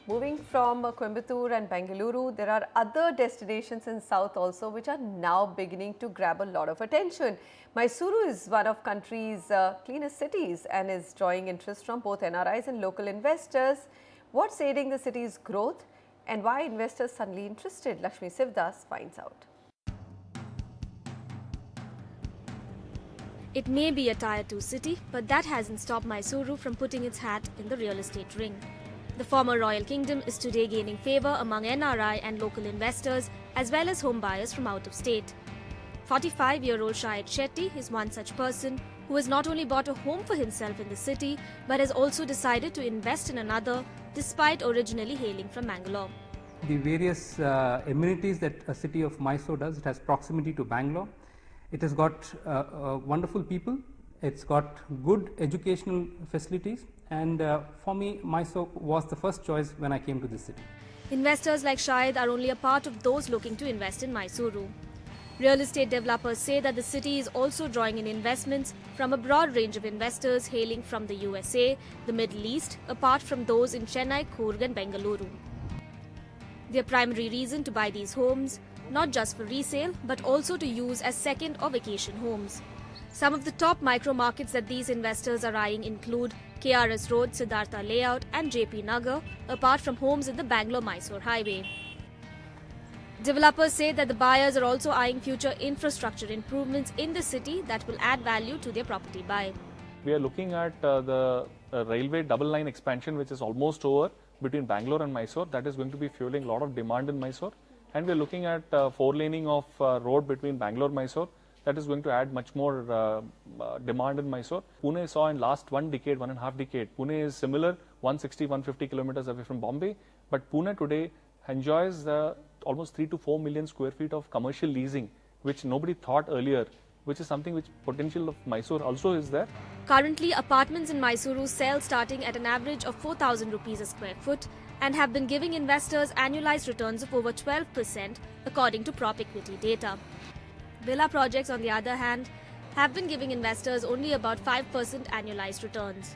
Moving from Coimbatore and Bengaluru, there are other destinations in South also which are now beginning to grab a lot of attention. Mysore is one of country's cleanest cities and is drawing interest from both NRIs and local investors. What's aiding the city's growth and why investors suddenly interested? Lakshmi Sivadas finds out. It may be a Tier 2 city, but that hasn't stopped Mysore from putting its hat in the real estate ring. The former royal kingdom is today gaining favour among NRI and local investors as well as home buyers from out of state. 45-year-old Shahid Shetty is one such person who has not only bought a home for himself in the city but has also decided to invest in another despite originally hailing from Bangalore. The various amenities that a city of Mysore does, it has proximity to Bangalore. It has got wonderful people, it's got good educational facilities, and for me, Mysore was the first choice when I came to this city. Investors like Shahid are only a part of those looking to invest in Mysore. Real estate developers say that the city is also drawing in investments from a broad range of investors hailing from the USA, the Middle East, apart from those in Chennai, Coorg and Bengaluru. Their primary reason to buy these homes, not just for resale, but also to use as second or vacation homes. Some of the top micro markets that these investors are eyeing include KRS Road, Siddhartha Layout and JP Nagar, apart from homes in the Bangalore-Mysore highway. Developers say that the buyers are also eyeing future infrastructure improvements in the city that will add value to their property buy. We are looking at the railway double line expansion, which is almost over between Bangalore and Mysore. That is going to be fueling a lot of demand in Mysore. And we are looking at four-laning of road between Bangalore and Mysore. That is going to add much more demand in Mysore. Pune saw in last 1 and a half decade. Pune is similar, 160-150 kilometers away from Bombay. But Pune today enjoys almost 3 to 4 million square feet of commercial leasing, which nobody thought earlier, which is something which potential of Mysore also is there. Currently, apartments in Mysore sell starting at an average of 4,000 rupees a square foot and have been giving investors annualized returns of over 12% according to prop equity data. Villa projects, on the other hand, have been giving investors only about 5% annualized returns.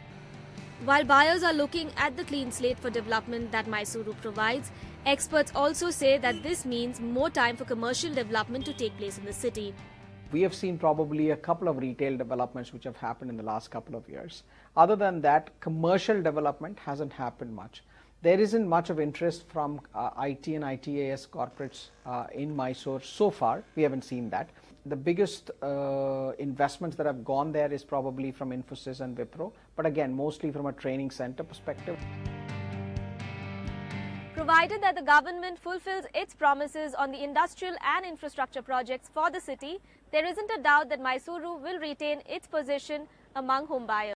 While buyers are looking at the clean slate for development that Mysore provides, experts also say that this means more time for commercial development to take place in the city. We have seen probably a couple of retail developments which have happened in the last couple of years. Other than that, commercial development hasn't happened much. There isn't much of interest from IT and ITAS corporates in Mysore so far. We haven't seen that. The biggest investments that have gone there is probably from Infosys and Wipro, but again, mostly from a training center perspective. Provided that the government fulfills its promises on the industrial and infrastructure projects for the city, there isn't a doubt that Mysore will retain its position among home buyers.